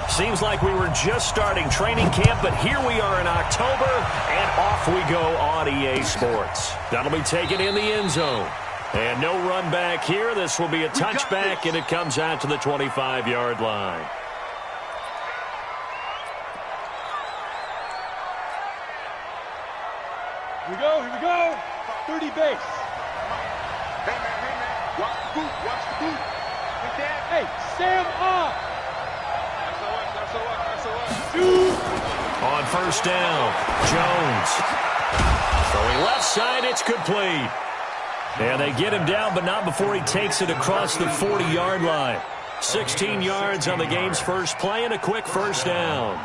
Seems like we were just starting training camp, but here we are in October, and off we go on EA Sports. That'll be taken in the end zone. And no run back here. This will be a touchback, and it comes out to the 25-yard line. Here we go. 30 base. Hey, man. Watch the boot. Hey, Sam up. On first down, Jones. Throwing left side, it's complete. And they get him down, but not before he takes it across the 40-yard line. 16 yards on the game's first play and a quick first down.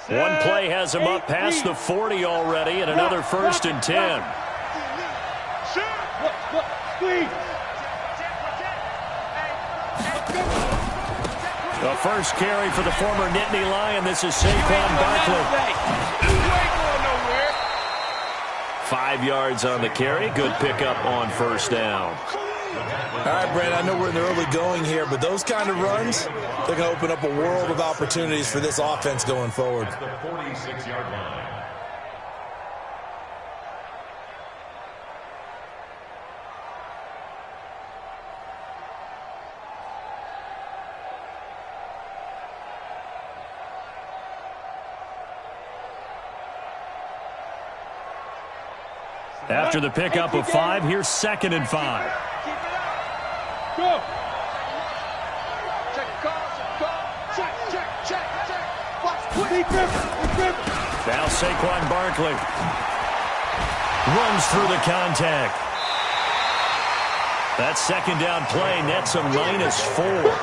One play has him up past the 40 already, and another first and 10. The first carry for the former Nittany Lion. This is Saquon Barkley. 5 yards on the carry. Good pickup on first down. All right, Brent, I know we're in the early going here, but those kind of runs, they're going to open up a world of opportunities for this offense going forward. The 46-yard line. After the pickup of 5, here's 2nd and 5. Go. Now Saquon Barkley runs through the contact. That second down play nets a -4.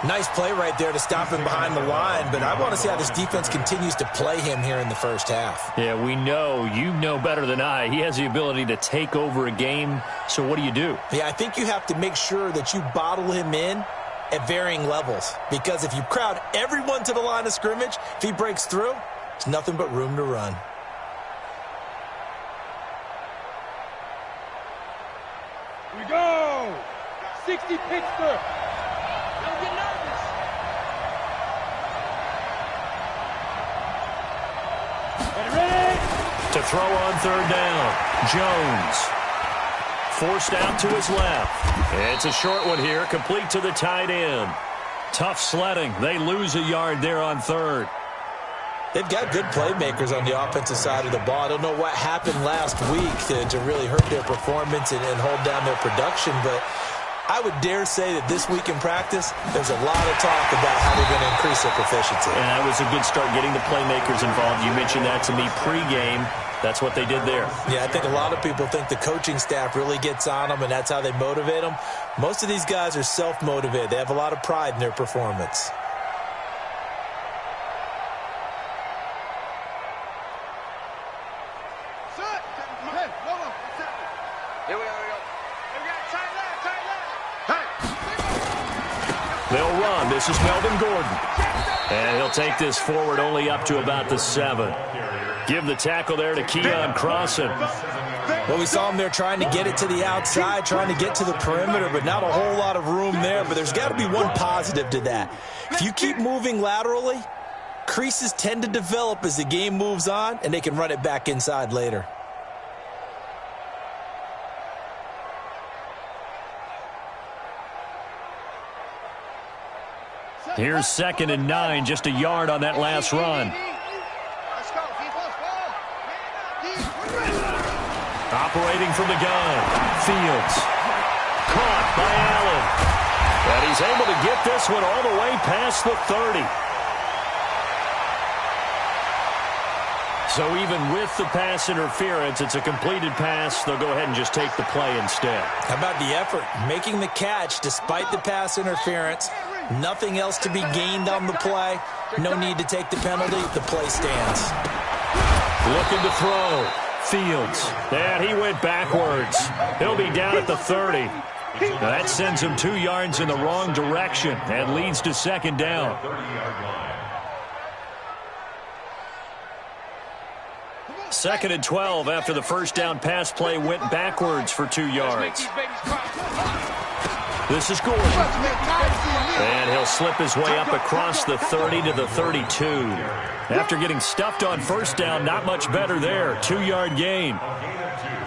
Nice play right there to stop him behind the line, but I want to see how this defense continues to play him here in the first half. Yeah, we know. You know better than I. He has the ability to take over a game, so what do? Yeah, I think you have to make sure that you bottle him in at varying levels, because if you crowd everyone to the line of scrimmage, if he breaks through, it's nothing but room to run. Here we go. 60 Pittsburgh. Don't get nervous. Ready? To throw on third down, Jones. Forced out to his left. It's a short one here, complete to the tight end. Tough sledding. They lose a yard there on third. They've got good playmakers on the offensive side of the ball. I don't know what happened last week to really hurt their performance and hold down their production, but I would dare say that this week in practice, there's a lot of talk about how they're going to increase their proficiency. And that was a good start, getting the playmakers involved. You mentioned that to me pregame. That's what they did there. Yeah, I think a lot of people think the coaching staff really gets on them, and that's how they motivate them. Most of these guys are self-motivated. They have a lot of pride in their performance. They'll run. This is Melvin Gordon. And he'll take this forward only up to about the 7. Give the tackle there to Keon Crossan. Well, we saw him there trying to get it to the outside, trying to get to the perimeter, but not a whole lot of room there. But there's got to be one positive to that. If you keep moving laterally, creases tend to develop as the game moves on, and they can run it back inside later. Here's 2nd and 9, just a yard on that last run. Operating from the gun, Fields. Caught by Allen. And he's able to get this one all the way past the 30. So even with the pass interference, it's a completed pass. They'll go ahead and just take the play instead. How about the effort? Making the catch despite the pass interference. Nothing else to be gained on the play. No need to take the penalty. The play stands. Looking to throw. Fields. And he went backwards. He'll be down at the 30. Now that sends him 2 yards in the wrong direction and leads to 2nd down. 2nd and 12 after the first down pass play went backwards for 2 yards. This is Gordon. And he'll slip his way up across the 30 to the 32. After getting stuffed on first down, not much better there. 2-yard gain.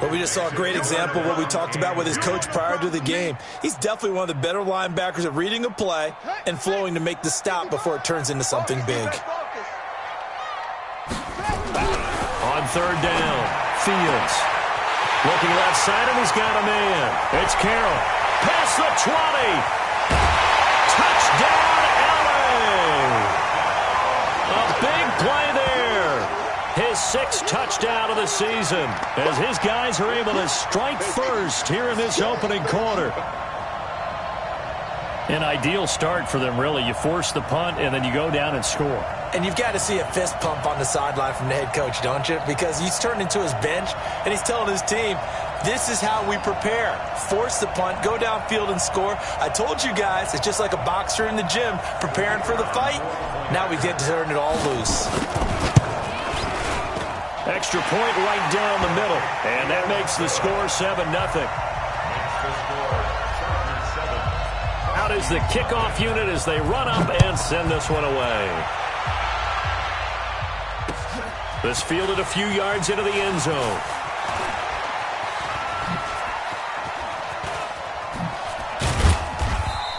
But we just saw a great example of what we talked about with his coach prior to the game. He's definitely one of the better linebackers at reading a play and flowing to make the stop before it turns into something big. On 3rd down, Fields. Looking left side, and he's got a man. It's Carroll. Past the 20. Touchdown, LA. A big play there. His 6th touchdown of the season as his guys are able to strike first here in this opening quarter. An ideal start for them, really. You force the punt, and then you go down and score. And you've got to see a fist pump on the sideline from the head coach, don't you? Because he's turned into his bench, and he's telling his team, this is how we prepare. Force the punt, go downfield and score. I told you guys, it's just like a boxer in the gym preparing for the fight. Now we get to turn it all loose. Extra point right down the middle, and that makes the score 7-0. Out is the kickoff unit as they run up and send this one away. This fielded a few yards into the end zone.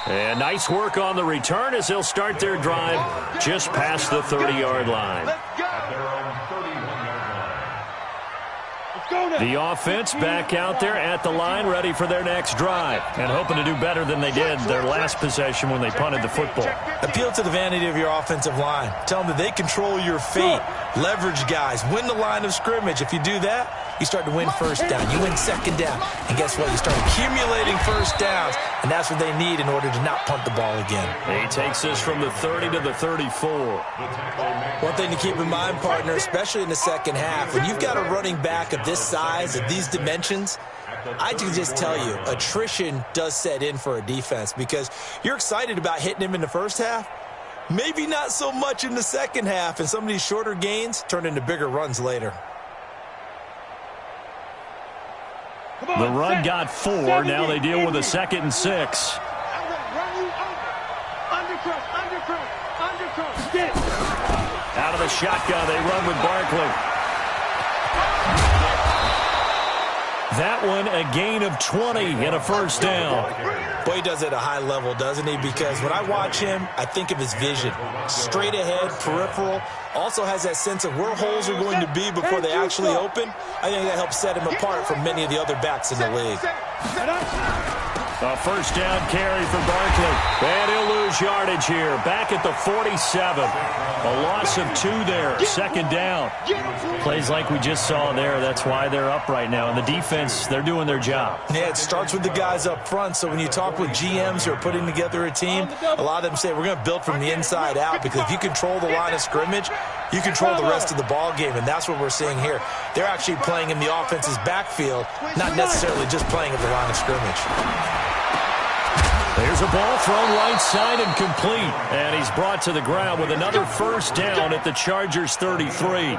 And nice work on the return as they'll start their drive just past the 30-yard line. The offense back out there at the line, ready for their next drive, and hoping to do better than they did their last possession when they punted the football. Appeal to the vanity of your offensive line. Tell them that they control your fate. Leverage guys. Win the line of scrimmage. If you do that, you start to win first down. You win 2nd down. And guess what? You start accumulating first downs, and that's what they need in order to not punt the ball again. He takes this from the 30 to the 34. One thing to keep in mind, partner, especially in the second half, when you've got a running back of this size, of these dimensions, I can just tell you, attrition does set in for a defense because you're excited about hitting him in the first half. Maybe not so much in the second half, and some of these shorter gains turn into bigger runs later. The run got 4. Now they deal with a 2nd and 6. Out of the shotgun, they run with Barkley. That one, a gain of 20 and a first down. Boy, he does it at a high level, doesn't he? Because when I watch him, I think of his vision. Straight ahead, peripheral. Also has that sense of where holes are going to be before they actually open. I think that helps set him apart from many of the other backs in the league. A first down carry for Barkley. And he'll lose yardage here. Back at the 47. A loss of 2 there. 2nd down. Plays like we just saw there. That's why they're up right now. And the defense, they're doing their job. Yeah, it starts with the guys up front. So when you talk with GMs who are putting together a team, a lot of them say we're going to build from the inside out because if you control the line of scrimmage, you control the rest of the ball game, and that's what we're seeing here. They're actually playing in the offense's backfield, not necessarily just playing at the line of scrimmage. There's a ball thrown right side and complete, and he's brought to the ground with another first down at the Chargers' 33.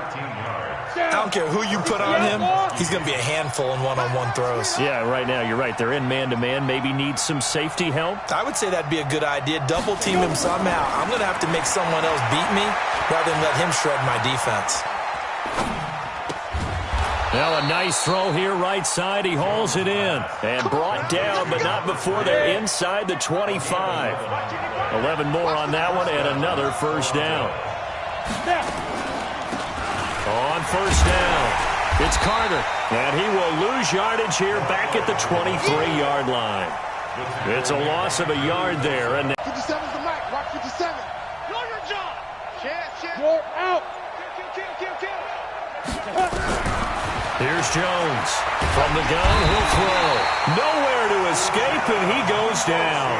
I don't care who you put on him, he's going to be a handful in one-on-one throws. Yeah, right now, you're right. They're in man-to-man, maybe needs some safety help. I would say that'd be a good idea. Double team him somehow. I'm going to have to make someone else beat me rather than let him shred my defense. Now a nice throw here right side. He hauls it in and brought down, but not before they're inside the 25. 11 more on that one and another first down. On first down, it's Carter, and he will lose yardage here back at the 23-yard line. It's a loss of a yard there. And 57's the mic. Watch 57. Know your job. You're out. Here's Jones. From the gun, he'll throw. Nowhere to escape, and he goes down.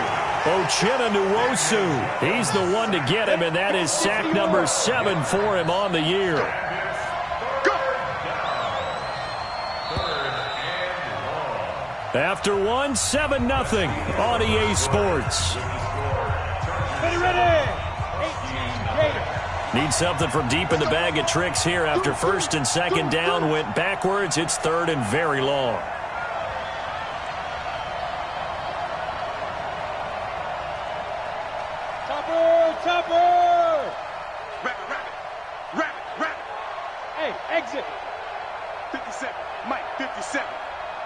Uchenna Nwosu. He's the one to get him, and that is sack number 7 for him on the year. After 1, 7-0 on EA Sports. Ready. 18 Gators. Need something from deep in the bag of tricks here. After first and second down went backwards, it's third and very long. Topper! Rabbit! Hey, exit! 57, Mike, 57.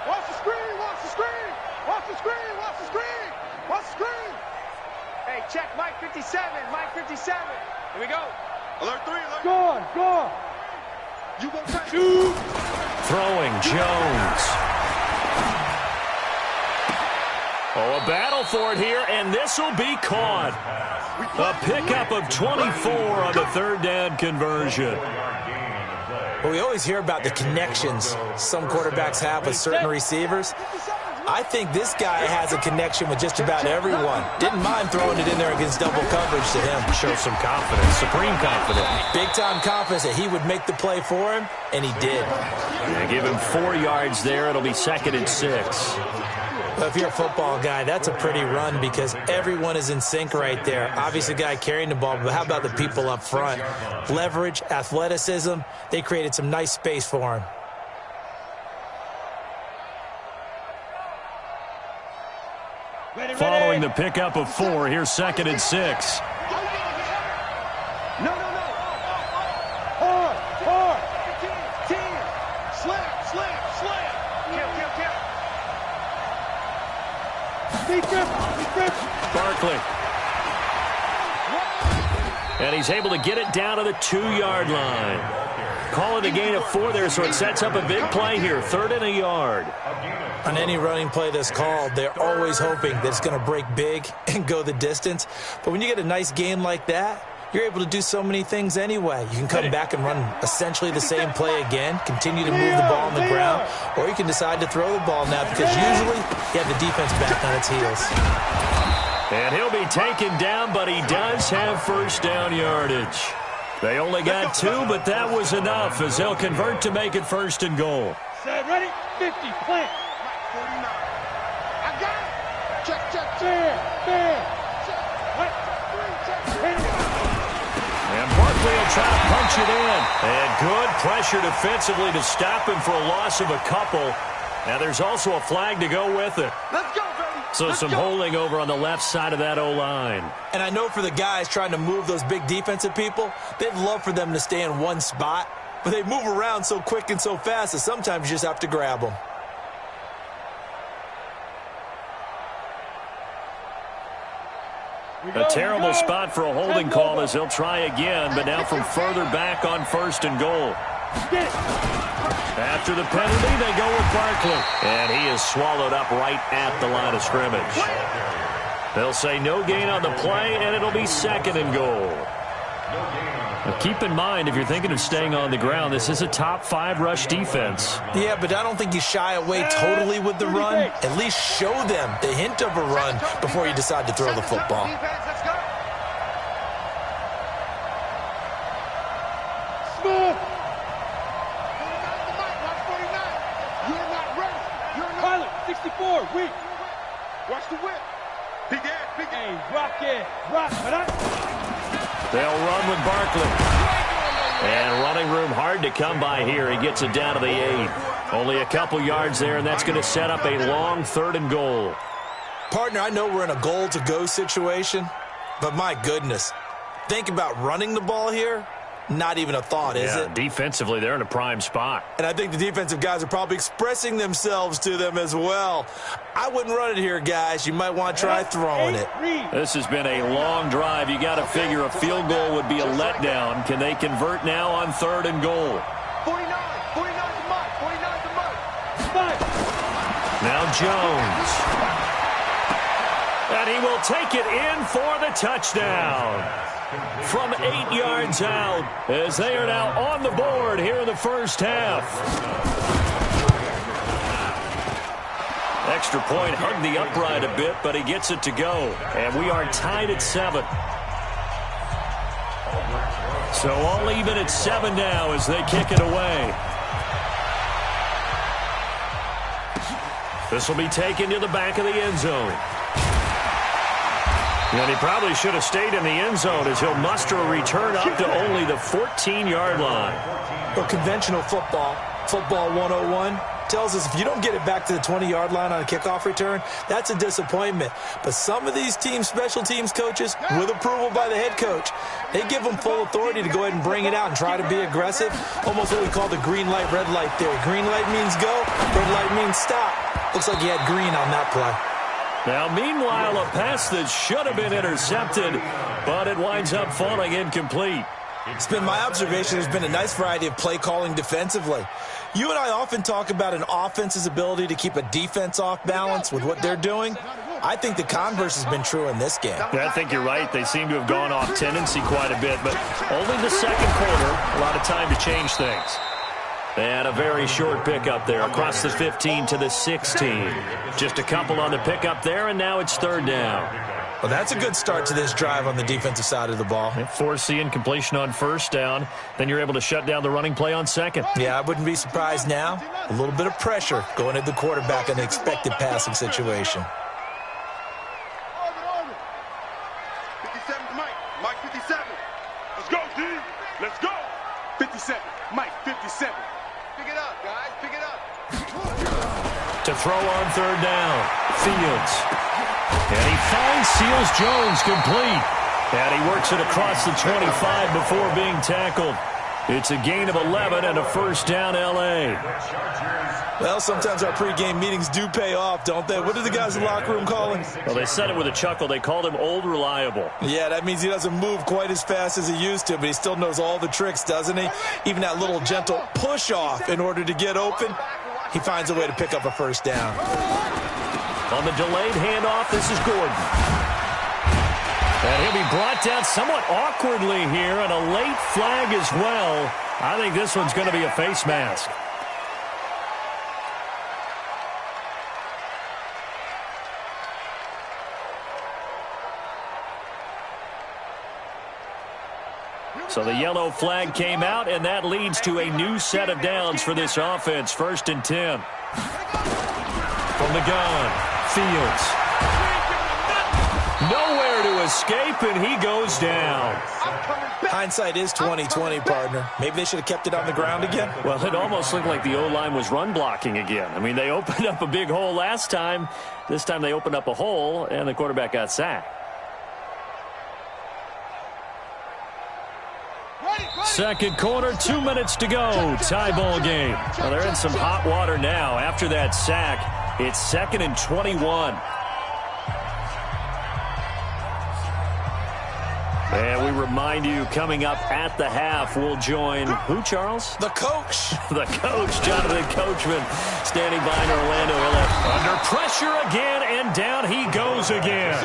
Watch the screen! Watch the screen! Watch the screen! Watch the screen! Watch the screen! Hey, check Mike 57, Mike 57. Here we go. Alert 3, alert. Gone! You gonna take Shoot! Throwing Jones. Oh, a battle for it here, and this will be caught. A pickup of 24 on the third down conversion. Well, we always hear about the connections some quarterbacks have with certain receivers. I think this guy has a connection with just about everyone. Didn't mind throwing it in there against double coverage to him. Show some confidence, supreme confidence. Big-time confidence that he would make the play for him, and he did. Yeah, give him 4 yards there. It'll be 2nd and 6. Well, if you're a football guy, that's a pretty run because everyone is in sync right there. Obviously, the guy carrying the ball, but how about the people up front? Leverage, athleticism, they created some nice space for him. Following the pickup of 4, here's 2nd and 6. No. Hard. 10. Slam. Kill. Barkley. And he's able to get it down to the 2-yard line. Call it a gain of 4 there, so it sets up a big play here. 3rd and a yard. On any running play that's called, they're always hoping that it's going to break big and go the distance. But when you get a nice gain like that, you're able to do so many things anyway. You can come back and run essentially the same play again, continue to move the ball on the ground, or you can decide to throw the ball now because usually you have the defense back on its heels. And he'll be taken down, but he does have first down yardage. They only got 2, but that was enough as they'll convert to make it 1st and goal. Set, ready? 50, plant. 49. I got it. Check. Fair. What? 3, check. And Barkley will try to punch it in. And good pressure defensively to stop him for a loss of a couple. Now there's also a flag to go with it. Let's go, baby. So some holding over on the left side of that O-line. And I know for the guys trying to move those big defensive people, they'd love for them to stay in one spot. But they move around so quick and so fast that sometimes you just have to grab them. A terrible spot for a holding call as they'll try again, but now from further back on 1st and goal. After the penalty, they go with Barkley. And he is swallowed up right at the line of scrimmage. They'll say no gain on the play, and it'll be 2nd and goal. Now keep in mind, if you're thinking of staying on the ground, this is a top 5 rush defense. Yeah, but I don't think you shy away totally with the run. At least show them the hint of a run before you decide to throw the football. Let's go. Smooth. 49 to Mike. Watch 49. You're not ready. Pilot, 64, weak. Watch the whip. Big ass. Hey, rock it. Rock. They'll run with Barkley. And running room hard to come by here. He gets it down to the 8. Only a couple yards there, and that's going to set up a long 3rd and goal. Partner, I know we're in a goal-to-go situation, but my goodness, think about running the ball here. Not even a thought, is it? Defensively, they're in a prime spot. And I think the defensive guys are probably expressing themselves to them as well. I wouldn't run it here, guys. You might want to try throwing it. This has been a long drive. You got to figure a field goal would be a letdown. Can they convert now on 3rd and goal? 49 to Mike. 49 to Mike. Now Jones. And he will take it in for the touchdown. From 8 yards out as they are now on the board here in the first half. Extra point hugged the upright a bit, but he gets it to go. And we are tied at 7. So all even at 7 now as they kick it away. This will be taken to the back of the end zone. And he probably should have stayed in the end zone as he'll muster a return up to only the 14-yard line. Well, conventional football 101, tells us if you don't get it back to the 20-yard line on a kickoff return, that's a disappointment. But some of these teams, special teams coaches, with approval by the head coach, they give them full authority to go ahead and bring it out and try to be aggressive. Almost what we call the green light, red light theory. Green light means go, red light means stop. Looks like he had green on that play. Now, meanwhile, a pass that should have been intercepted, but it winds up falling incomplete. It's been my observation there's been a nice variety of play calling defensively. You and I often talk about an offense's ability to keep a defense off balance with what they're doing. I think the converse has been true in this game. Yeah, I think you're right. They seem to have gone off tendency quite a bit, but only the second quarter, a lot of time to change things. And a very short pickup there across the 15 to the 16. Just a couple on the pickup there, and now it's third down. Well, that's a good start to this drive on the defensive side of the ball. Force the incompletion on first down. Then you're able to shut down the running play on second. Yeah, I wouldn't be surprised now. A little bit of pressure going at the quarterback in an expected passing situation. 57 to Mike. Mike 57. Let's go, D. Let's go. 57. Mike 57. Pick it up, guys. Pick it up. To throw on third down. Fields. And he finds Seals Jones complete. And he works it across the 25 before being tackled. It's a gain of 11 and a first down, L.A. Well, sometimes our pregame meetings do pay off, don't they? What do the guys in the locker room call him? Well, they said it with a chuckle. They called him Old Reliable. Yeah, that means he doesn't move quite as fast as he used to, but he still knows all the tricks, doesn't he? Even that little gentle push-off in order to get open, he finds a way to pick up a first down. On the delayed handoff, this is Gordon. And he'll be brought down somewhat awkwardly here, and a late flag as well. I think this one's going to be a face mask. So the yellow flag came out, and that leads to a new set of downs for this offense. 1st and 10. From the gun, Fields. Nowhere to escape, and he goes down. Hindsight is 20/20, partner. Maybe they should have kept it on the ground again. Well, it almost looked like the O-line was run blocking again. I mean, they opened up a big hole last time. This time they opened up a hole, and the quarterback got sacked. Second quarter, 2 minutes to go. Tie ball game. Well, they're in some hot water now. After that sack, it's 2nd and 21. And we remind you, coming up at the half, we'll join who, Charles? The coach. The coach, Jonathan Coachman, standing by in Orlando. Under pressure again, and down he goes again.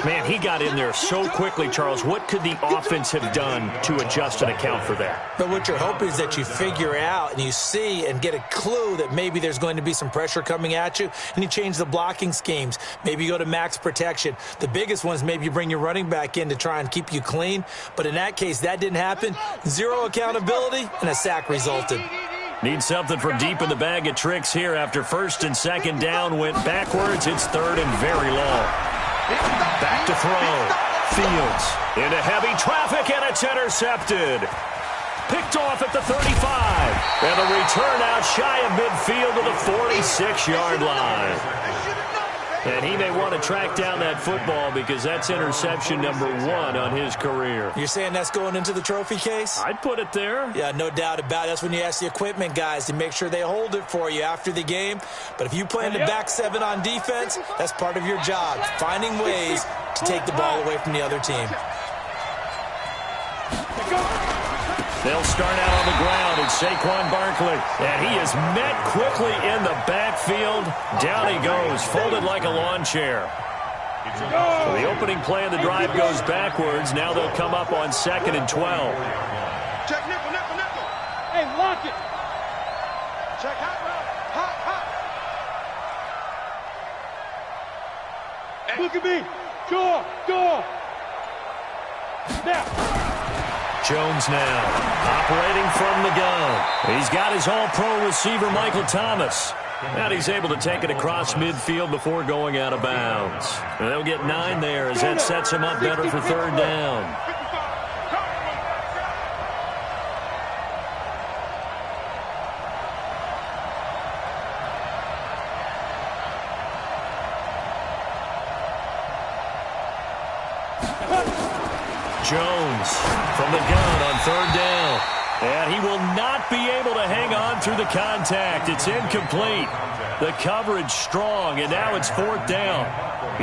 Man, he got in there so quickly, Charles. What could the offense have done to adjust and account for that? But what you're hoping is that you figure out and you see and get a clue that maybe there's going to be some pressure coming at you, and you change the blocking schemes. Maybe you go to max protection. The biggest one is maybe you bring your running back in to try and keep you clean. But in that case, that didn't happen. Zero accountability, and a sack resulted. Need something from deep in the bag of tricks here after 1st and 2nd down went backwards. It's 3rd and very long. Back to throw. Fields into heavy traffic, and it's intercepted. Picked off at the 35. And the return out shy of midfield to the 46-yard line. And he may want to track down that football because that's interception number 1 on his career. You're saying that's going into the trophy case? I'd put it there. Yeah, no doubt about it. That's when you ask the equipment guys to make sure they hold it for you after the game. But if you play in the back 7 on defense, that's part of your job, finding ways to take the ball away from the other team. They'll start out on the ground. It's Saquon Barkley. And he is met quickly in the backfield. Down he goes, folded like a lawn chair. So the opening play of the drive goes backwards. Now they'll come up on 2nd and 12. Check nickel, nickel, nickel. Hey, lock it. Check hot route. Hot. Look at me. Door. Now. Jones now, operating from the gun. He's got his all-pro receiver, Michael Thomas. And he's able to take it across midfield before going out of bounds. And they'll get 9 there as that sets him up better for third down. Jones from the gun on third down. And he will not be able to hang on through the contact. It's incomplete. The coverage strong, and now it's fourth down.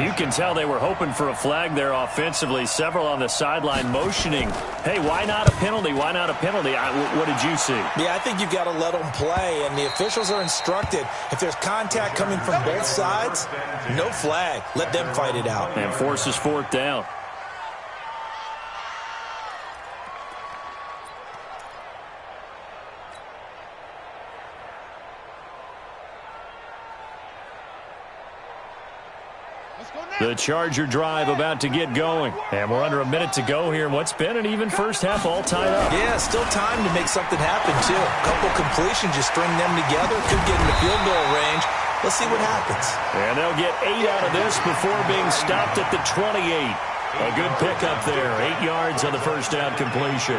You can tell they were hoping for a flag there offensively. Several on the sideline motioning, hey, why not a penalty? Why not a penalty? What did you see? Yeah, I think you've got to let them play, and the officials are instructed. If there's contact coming from both sides, no flag. Let them fight it out. And forces fourth down. The Charger drive about to get going. And we're under a minute to go here. What's been an even first half all tied up. Yeah, still time to make something happen, too. A couple completions, you string them together, could get into field goal range. Let's see what happens. And they'll get 8 out of this before being stopped at the 28. A good pickup there. 8 yards on the first down completion.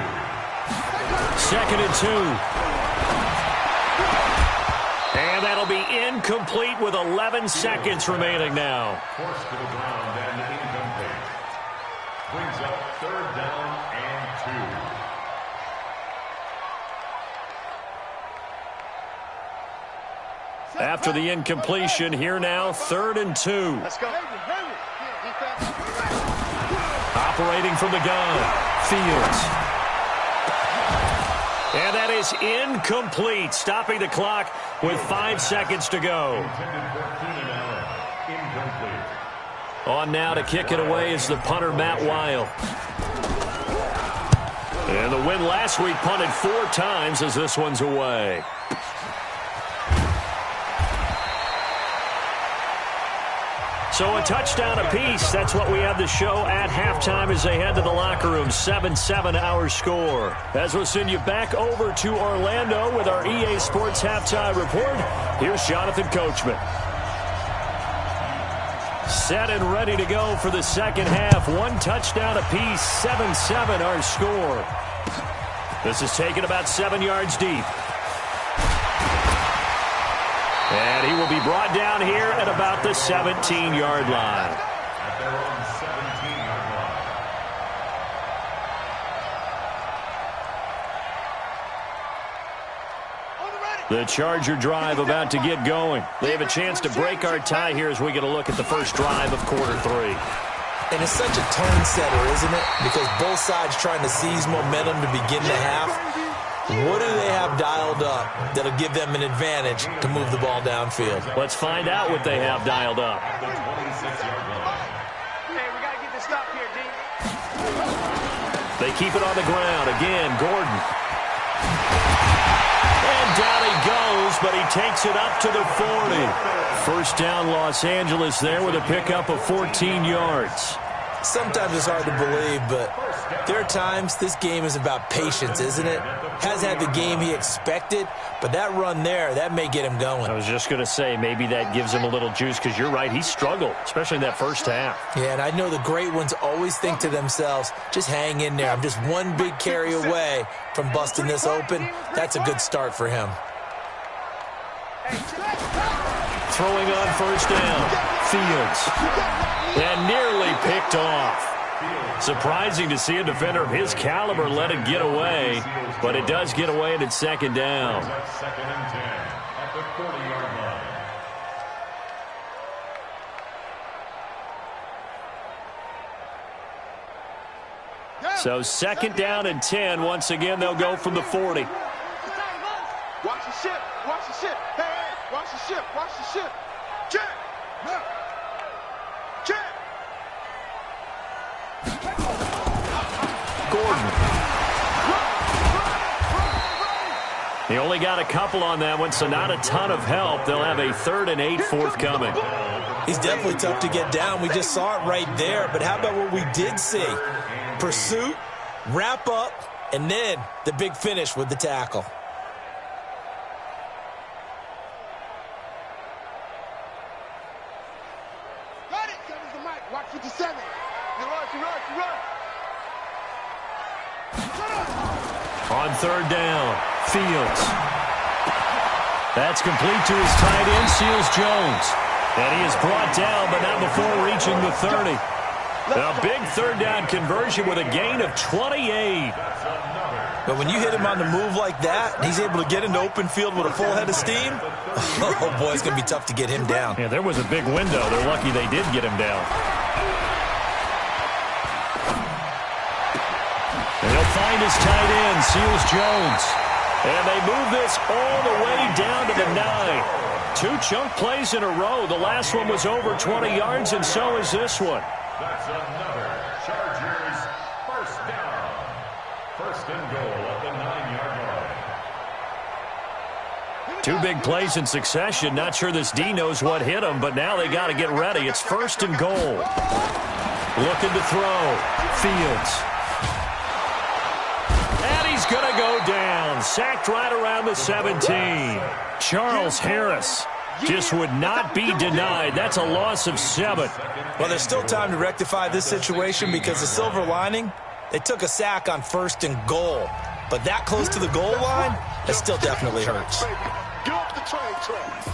2nd and 2. And that'll be incomplete with 11 seconds remaining now. Forced to the ground and incomplete. Brings up third down and 2. After the incompletion, here now, 3rd and 2. Let's go. Operating from the gun, Fields. And that is incomplete, stopping the clock with 5 seconds to go. On now to kick it away is the punter, Matt Weil. And the win last week punted 4 times as this one's away. So a touchdown apiece. That's what we have to show at halftime as they head to the locker room. 7-7 our score. As we'll send you back over to Orlando with our EA Sports Halftime Report, here's Jonathan Coachman. Set and ready to go for the second half. 1 touchdown apiece. 7-7 our score. This is taken about 7 yards deep. And he will be brought down here at about the 17-yard line. At their own 17-yard line. The Charger drive about to get going. They have a chance to break our tie here as we get a look at the first drive of quarter 3. And it's such a tone setter, isn't it? Because both sides trying to seize momentum to begin the half. What do they have dialed up that'll give them an advantage to move the ball downfield? Let's find out what they have dialed up. At the 26-yard line. Hey, we got to get this stop here, D. They keep it on the ground. Again, Gordon. And down he goes, but he takes it up to the 40. First down, Los Angeles there with a pickup of 14 yards. Sometimes it's hard to believe, but there are times this game is about patience, isn't it? Hasn't had the game he expected, but that run there, that may get him going. I was just going to say, maybe that gives him a little juice, because you're right, he struggled, especially in that first half. Yeah, and I know the great ones always think to themselves, just hang in there. I'm just one big carry away from busting this open. That's a good start for him. Throwing on first down, Fields. And nearly picked off. Surprising to see a defender of his caliber let it get away, but it does get away and it's second down. 2nd and 10 at the 40-yard line. So second down and 10. Once again, they'll go from the 40. Watch the ship. Watch the ship. Hey, hey, watch the ship. Watch the ship. Check. Check. Gordon. He only got a couple on that one, so not a ton of help. They'll have a 3rd and 8 forthcoming. He's definitely tough to get down. We just saw it right there, but how about what we did see? Pursuit, wrap up, and then the big finish with the tackle. On third down, Fields. That's complete to his tight end, Seals Jones. And he is brought down, but not before reaching the 30. A big third down conversion with a gain of 28. But when you hit him on the move like that, he's able to get into open field with a full head of steam. Oh, boy, it's going to be tough to get him down. Yeah, there was a big window. They're lucky they did get him down. And he'll find his tight end, Seals Jones. And they move this all the way down to the 9. 2 chunk plays in a row. The last one was over 20 yards, and so is this one. That's another Chargers first down. First and goal at the 9-yard line. 2 big plays in succession. Not sure this D knows what hit him, but now they got to get ready. It's first and goal. Looking to throw. Fields. And he's going to go down. Sacked right around the 17. Charles Harris just would not be denied. That's a loss of 7. Well, there's still time to rectify this situation because the silver lining, they took a sack on first and goal. But that close to the goal line, it still definitely hurts. Get off the train tracks.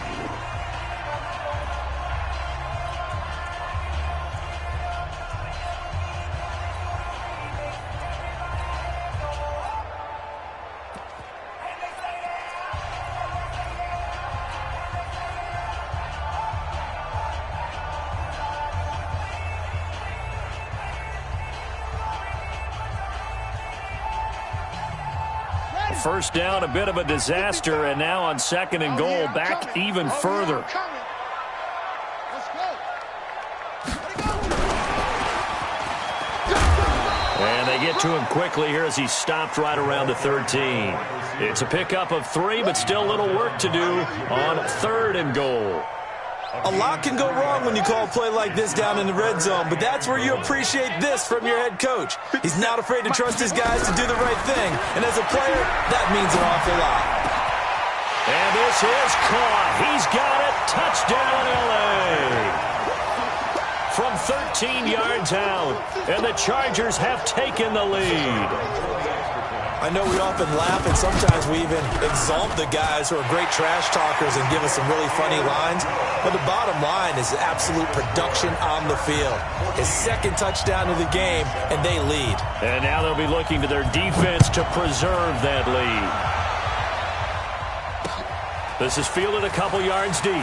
First down, a bit of a disaster, and now on second and goal, back even further. And they get to him quickly here as he stopped right around the 13. It's a pickup of 3, but still little work to do on third and goal. A lot can go wrong when you call a play like this down in the red zone, but that's where you appreciate this from your head coach. He's not afraid to trust his guys to do the right thing, and as a player, that means an awful lot. And this is caught. He's got it. Touchdown, L.A. From 13 yards out, and the Chargers have taken the lead. I know we often laugh, and sometimes we even exalt the guys who are great trash talkers and give us some really funny lines. But the bottom line is absolute production on the field. His second touchdown of the game, and they lead. And now they'll be looking to their defense to preserve that lead. This is fielded a couple yards deep.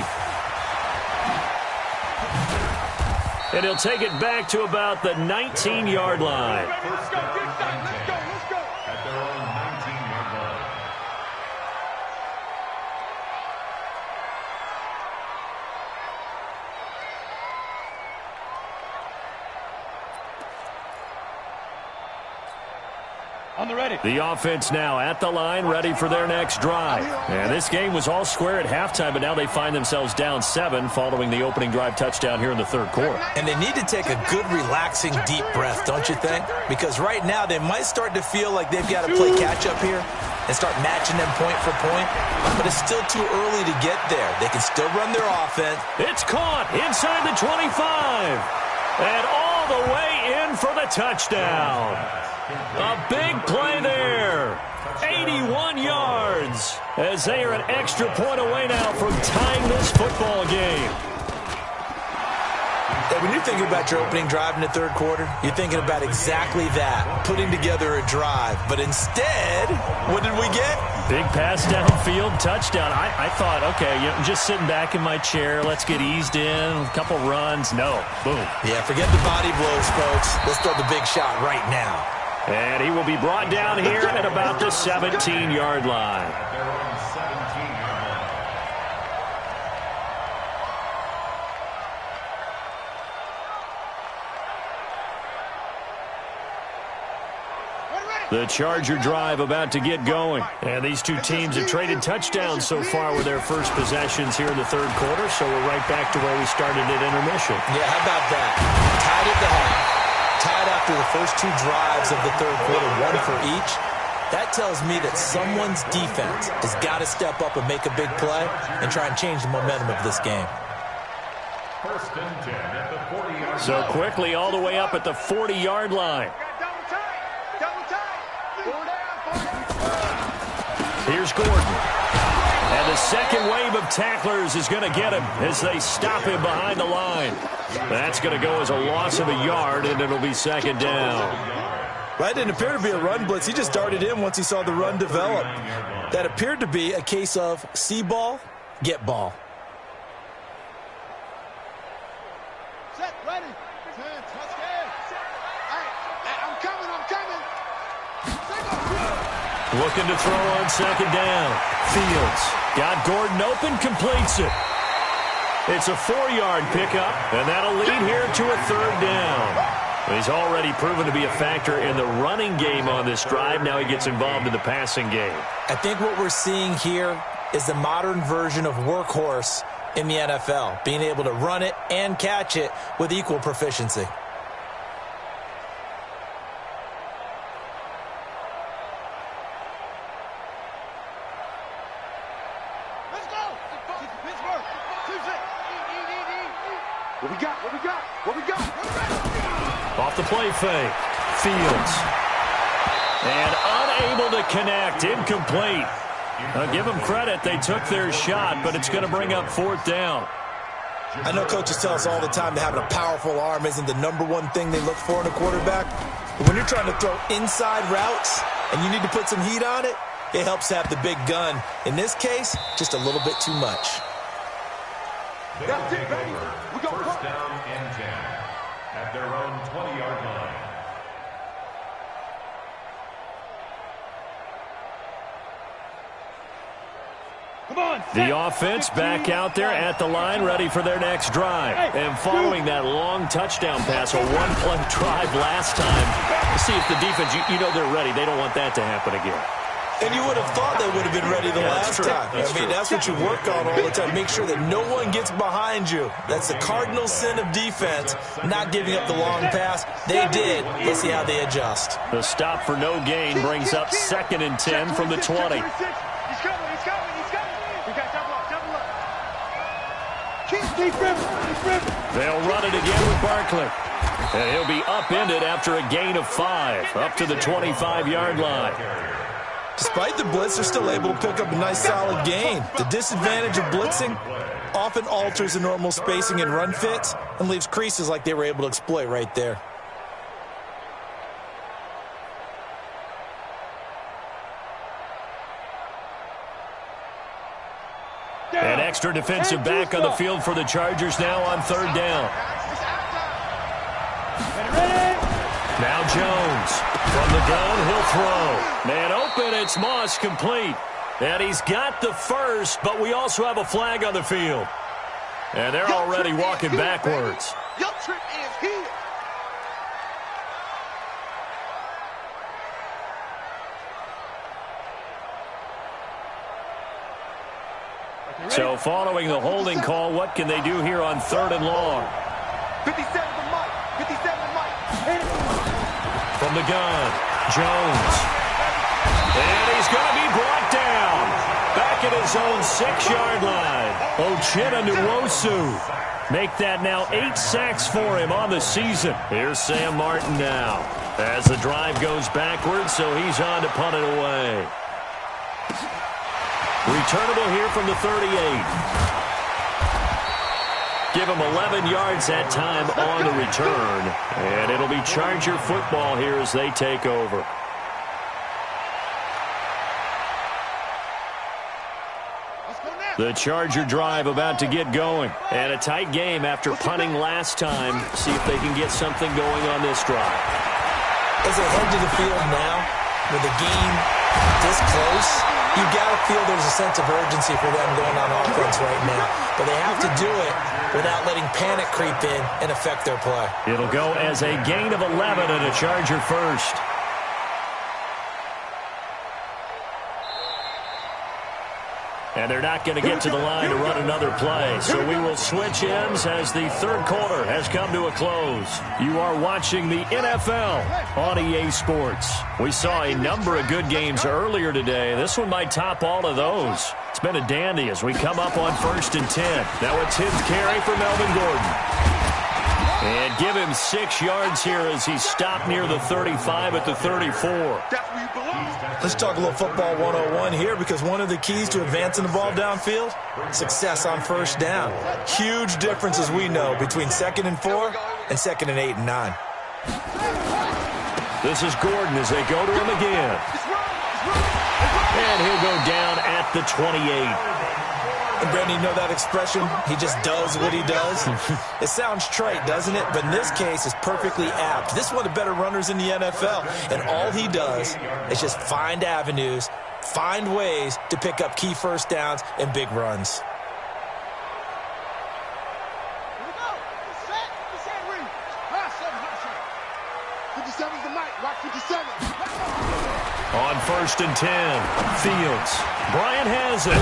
And he'll take it back to about the 19-yard line. Let's go, get it done. Let's go, let's go. At their own 19-yard line. On the ready. The offense now at the line, ready for their next drive. And this game was all square at halftime, but now they find themselves down 7 following the opening drive touchdown here in the third quarter. And they need to take a good, relaxing, deep breath, don't you think? Because right now they might start to feel like they've got to play catch-up here and start matching them point for point. But it's still too early to get there. They can still run their offense. It's caught inside the 25. And all the way in for the touchdown. A big play there. 81 yards as they are an extra point away now from tying this football game. And when you're thinking about your opening drive in the third quarter, you're thinking about exactly that, putting together a drive. But instead, what did we get? Big pass downfield, touchdown. I thought, okay, just sitting back in my chair, let's get eased in, a couple runs. No, boom. Yeah, forget the body blows, folks. Let's throw the big shot right now. And he will be brought down here at about the 17-yard line. At their own 17-yard line. The Charger drive about to get going. And these two teams have traded touchdowns so far with their first possessions here in the third quarter, so we're right back to where we started at intermission. Yeah, how about that? Tied at the half. Tied after the first two drives of the third quarter, one for each. That tells me that someone's defense has got to step up and make a big play and try and change the momentum of this game. First and 10 at the 40-yard line. So quickly all the way up at the 40-yard line. Double time. Double time. 4 down. 4 down. Here's Gordon. And the second wave of tacklers is going to get him as they stop him behind the line. That's going to go as a loss of a yard, and it'll be second down. Right, didn't appear to be a run blitz. He just darted in once he saw the run develop. That appeared to be a case of see ball, get ball. Set, ready. 10, Huskies. I'm coming. Looking to throw on second down. Fields got Gordon open, completes it. It's a 4-yard pickup, and that'll lead here to a third down. He's already proven to be a factor in the running game on this drive. Now he gets involved in the passing game. I think what we're seeing here is the modern version of workhorse in the NFL, being able to run it and catch it with equal proficiency. Let's go. Pittsburgh. What we got? Off the play fake. Fields. And unable to connect. Incomplete. I'll give them credit. They took their shot, but it's going to bring up fourth down. I know coaches tell us all the time that having a powerful arm isn't the #1 thing they look for in a quarterback. But when you're trying to throw inside routes and you need to put some heat on it, it helps have the big gun. In this case, just a little bit too much. That's it, baby. We go First down and 10 at their own 20-yard line. Come on. The offense back out there at the line, ready for their next drive. And following that long touchdown pass, a one-play drive last time, see if the defense, you know they're ready. They don't want that to happen again. And you would have thought they would have been ready the last time. That's what you work on all the time. Make sure that no one gets behind you. That's the cardinal sin of defense, not giving up the long pass. They did. Let's see how they adjust. The stop for no gain brings up 2nd and 10 from the 20. He's coming. We got double up. Keep ripping. They'll run it again with Barkley. And he'll be upended after a gain of 5, up to the 25-yard line. Despite the blitz, they're still able to pick up a nice solid gain. The disadvantage of blitzing often alters the normal spacing and run fits and leaves creases like they were able to exploit right there. An extra defensive back on the field for the Chargers now on third down. Now Jones from the gun, he'll throw. Man open, it's Moss, complete. And he's got the first, but we also have a flag on the field. And they're already walking backwards. Your trip is here. So following the holding call, what can they do here on 3rd and long? 57 to Mike. From the gun, Jones. And he's going to be brought down. Back at his own 6-yard line. Ochena Nwosu. Make that now 8 sacks for him on the season. Here's Sam Martin now. As the drive goes backwards, so he's on to punt it away. Returnable here from the 38. Give him 11 yards that time on the return. And it'll be Charger football here as they take over. The Charger drive about to get going. And a tight game after punting last time. See if they can get something going on this drive. As they head to the field now, with the game this close, you've got to feel there's a sense of urgency for them going on offense right now. But they have to do it without letting panic creep in and affect their play. It'll go as a gain of 11 and a Charger first. And they're not going to get to the line to run another play. So we will switch ends as the third quarter has come to a close. You are watching the NFL on EA Sports. We saw a number of good games earlier today. This one might top all of those. It's been a dandy as we come up on 1st and 10. Now it's his carry for Melvin Gordon. And give him 6 yards here as he stopped near the 35 at the 34. That's where you belong. Let's talk a little football 101 here, because one of the keys to advancing the ball downfield, success on first down. Huge difference, as we know, between 2nd and 4 and 2nd and 8 and 9. This is Gordon as they go to him again. And he'll go down at the 28. And Brandon, you know that expression? He just does what he does. It sounds trite, doesn't it? But in this case, it's perfectly apt. This is one of the better runners in the NFL. And all he does is just find avenues, find ways to pick up key first downs and big runs. Here we go. Set, read. 57's the mic. Rock 57. On 1st and 10, Fields. Bryant has it.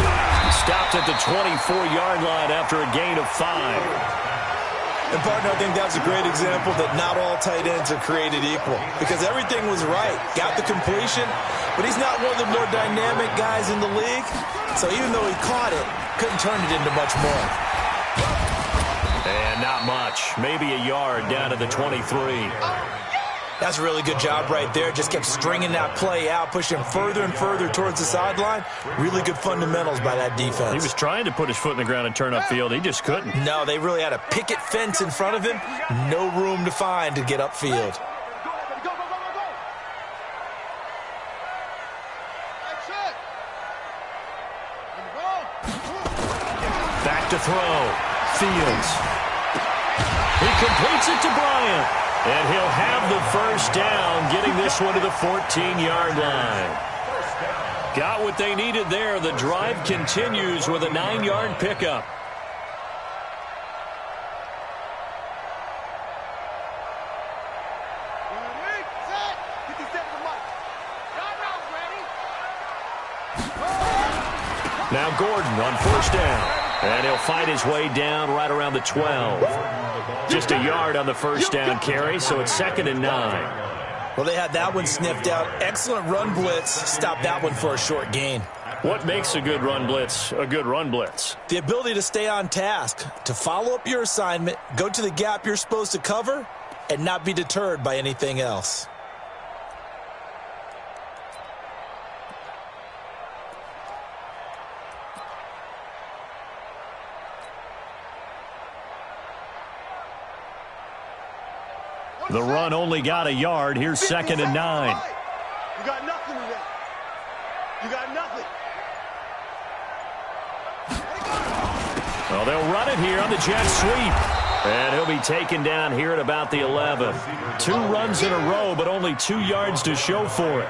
Stopped at the 24-yard line after a gain of 5. And, partner, I think that's a great example that not all tight ends are created equal, because everything was right. Got the completion, but he's not one of the more dynamic guys in the league. So even though he caught it, couldn't turn it into much more. And not much. Maybe a yard down to the 23. That's a really good job right there. Just kept stringing that play out, pushing him further and further towards the sideline. Really good fundamentals by that defense. He was trying to put his foot in the ground and turn upfield. He just couldn't. No, they really had a picket fence in front of him. No room to find to get upfield. Back to throw. Fields. He completes it to Bryant. And he'll have the first down, getting this one to the 14-yard line. Got what they needed there. The drive continues with a 9-yard pickup. Now Gordon on 1st down. And he'll fight his way down right around the 12. Just a yard on the 1st down carry, so it's 2nd and 9. Well, they had that one sniffed out. Excellent run blitz. Stopped that one for a short gain. What makes a good run blitz a good run blitz? The ability to stay on task, to follow up your assignment, go to the gap you're supposed to cover, and not be deterred by anything else. The run only got a yard. Here's 2nd and 9. You got nothing today. You got nothing. Well, they'll run it here on the jet sweep. And he'll be taken down here at about the 11. 2 runs in a row, but only 2 yards to show for it.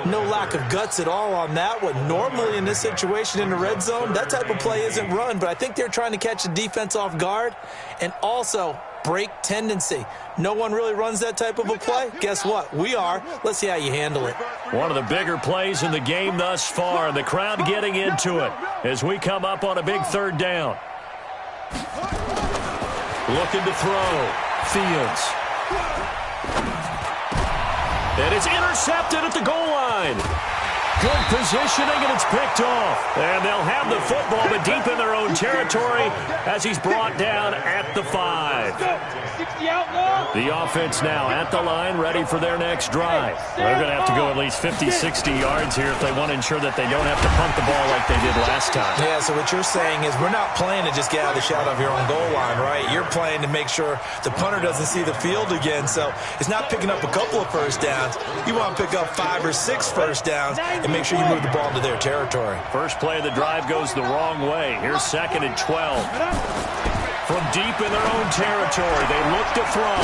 No lack of guts at all on that one. Normally in this situation in the red zone, that type of play isn't run, but I think they're trying to catch the defense off guard and also break tendency. No one really runs that type of a play. Guess what? We are. Let's see how you handle it. One of the bigger plays in the game thus far. The crowd getting into it as we come up on a big 3rd down. Looking to throw. Fields. And it's intercepted at the goal line. Good positioning, and it's picked off. And they'll have the football, but deep in their own territory as he's brought down at the 5. The offense now at the line, ready for their next drive. They're going to have to go at least 50, 60 yards here if they want to ensure that they don't have to punt the ball like they did last time. Yeah, so what you're saying is we're not playing to just get out of the shot of your own goal line, right? You're playing to make sure the punter doesn't see the field again. So it's not picking up a couple of first downs. You want to pick up 5 or 6 first downs and make sure you move the ball into their territory. First play of the drive goes the wrong way. Here's 2nd and 12. From deep in their own territory, they look to throw.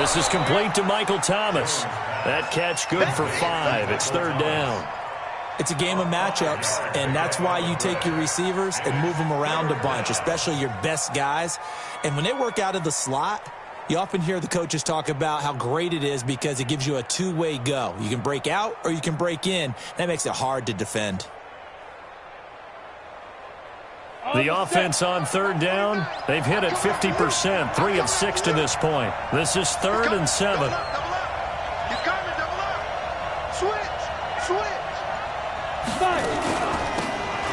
This is complete to Michael Thomas. That catch good for 5. It's 3rd down. It's a game of matchups, and that's why you take your receivers and move them around a bunch, especially your best guys. And when they work out of the slot, you often hear the coaches talk about how great it is because it gives you a two-way go. You can break out or you can break in. That makes it hard to defend. The offense on 3rd down, they've hit it 50%, 3 of 6 to this point. This is 3rd and 7. Double up. He's coming, double up. Switch.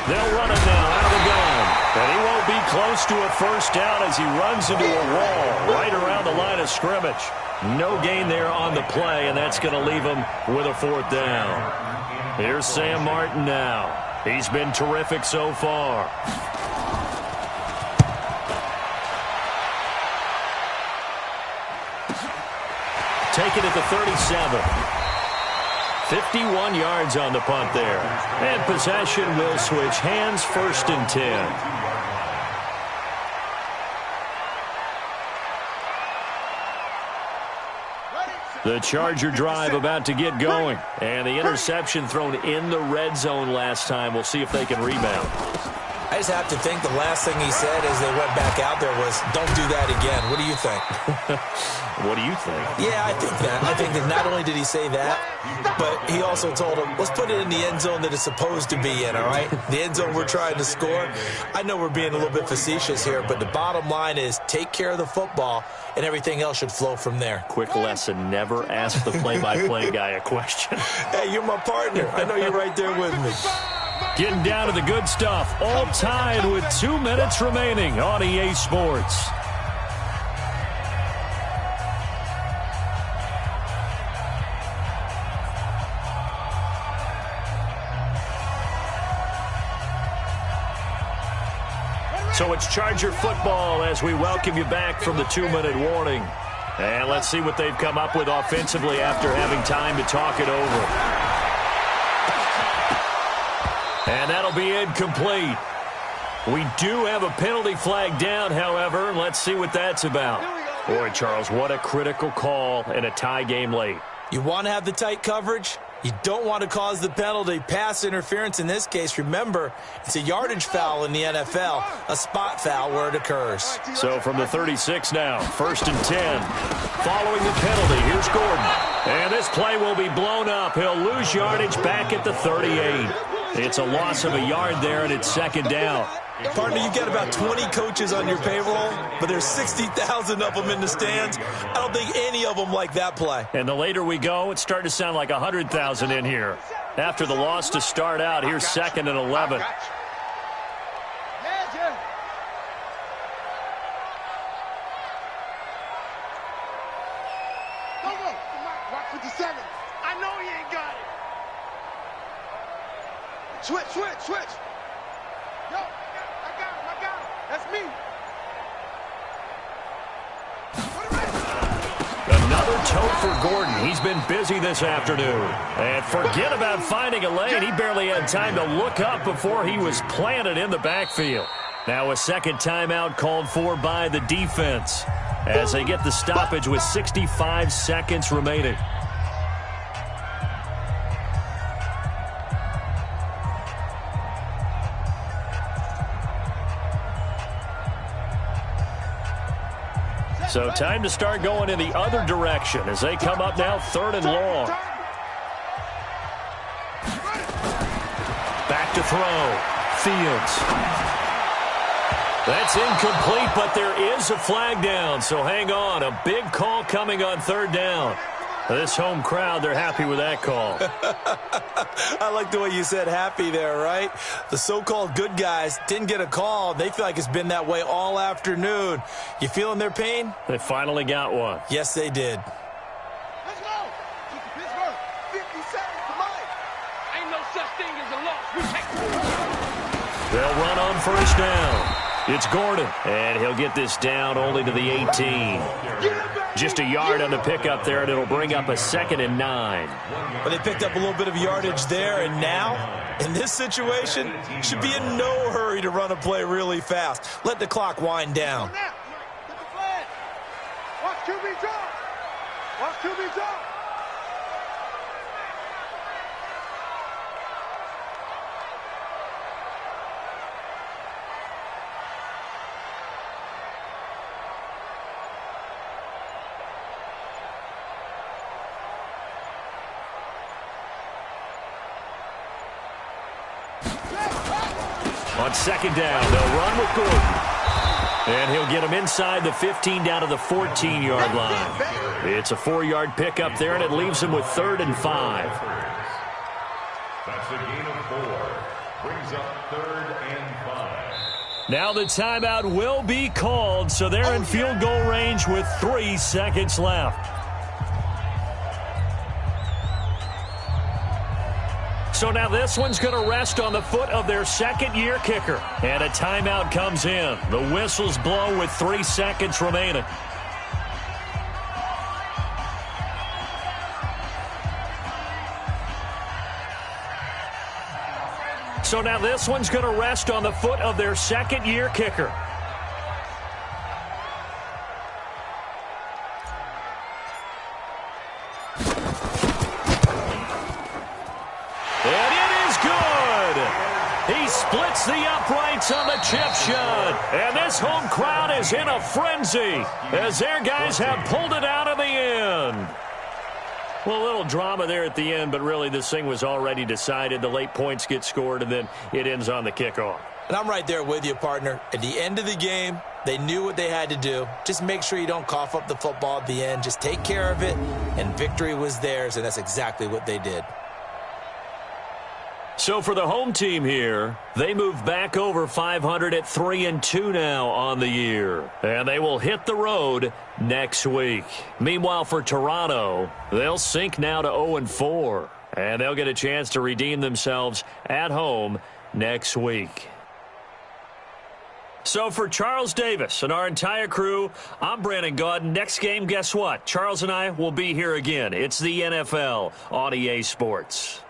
They'll run it now out of the gun. And he won't be close to a first down as he runs into a wall right around the line of scrimmage. No gain there on the play, and that's going to leave him with a fourth down. Here's Sam Martin now. He's been terrific so far. Take it at the 37. 51 yards on the punt there. And possession will switch hands, 1st and 10. The Charger drive about to get going. And the interception thrown in the red zone last time. We'll see if they can rebound. I just have to think the last thing he said as they went back out there was, don't do that again. What do you think? What do you think? Yeah, I think that. I think that not only did he say that, but he also told him, let's put it in the end zone that it's supposed to be in, all right? The end zone we're trying to score. I know we're being a little bit facetious here, but the bottom line is take care of the football, and everything else should flow from there. Quick lesson, never ask the play-by-play guy a question. Hey, you're my partner. I know you're right there with me. Getting down to the good stuff, all tied with 2 minutes remaining on EA Sports. So it's Charger football as we welcome you back from the 2-minute warning. And let's see what they've come up with offensively after having time to talk it over. And that'll be incomplete. We do have a penalty flag down, however. Let's see what that's about. Boy, Charles, what a critical call in a tie game late. You want to have the tight coverage? You don't want to cause the penalty. Pass interference in this case. Remember, it's a yardage foul in the NFL, a spot foul where it occurs. So from the 36 now, 1st and 10. Following the penalty, here's Gordon. And this play will be blown up. He'll lose yardage back at the 38. It's a loss of a yard there, and it's 2nd down. Partner, you've got about 20 coaches on your payroll, but there's 60,000 of them in the stands. I don't think any of them like that play. And the later we go, it's starting to sound like 100,000 in here. After the loss to start out, here's 2nd and 11. Watch 57. I know he ain't got it. Switch. Yo, I got him. That's me. Another tote for Gordon. He's been busy this afternoon. And forget about finding a lane. He barely had time to look up before he was planted in the backfield. Now a second timeout called for by the defense as they get the stoppage with 65 seconds remaining. So time to start going in the other direction as they come up now 3rd and long. Back to throw. Fields. That's incomplete, but there is a flag down. So hang on. A big call coming on 3rd down. This home crowd, they're happy with that call. I like the way you said happy there, right? The so-called good guys didn't get a call. They feel like it's been that way all afternoon. You feeling their pain? They finally got one. Yes, they did. Let's go. Pittsburgh, 57 to Mike. Ain't no such thing as a loss. We take it. They'll run on 1st down. It's Gordon, and he'll get this down only to the 18. Just a yard on the pickup there, and it'll bring up a 2nd and 9. But they picked up a little bit of yardage there, and now, in this situation, should be in no hurry to run a play really fast. Let the clock wind down. Get the flag. Watch QB drop. Watch QB drop. On 2nd down, they'll run with Gordon. And he'll get him inside the 15 down to the 14-yard line. It's a 4-yard pickup there, and it leaves him with 3rd and 5. That's a gain of 4. Brings up 3rd and 5. Now the timeout will be called, so they're in field goal range with 3 seconds left. So now this one's going to rest on the foot of their second-year kicker. And a timeout comes in. The whistles blow with 3 seconds remaining. So now this one's going to rest on the foot of their second-year kicker. And it is good. He splits the uprights on the chip shot. And this home crowd is in a frenzy as their guys have pulled it out of the end. Well, a little drama there at the end, but really this thing was already decided. The late points get scored, and then it ends on the kickoff. And I'm right there with you, partner. At the end of the game, they knew what they had to do. Just make sure you don't cough up the football at the end. Just take care of it, and victory was theirs, and that's exactly what they did. So for the home team here, they move back over 500 at 3-2 now on the year. And they will hit the road next week. Meanwhile, for Toronto, they'll sink now to 0-4. And they'll get a chance to redeem themselves at home next week. So for Charles Davis and our entire crew, I'm Brandon Gaudin. Next game, guess what? Charles and I will be here again. It's the NFL on EA Sports.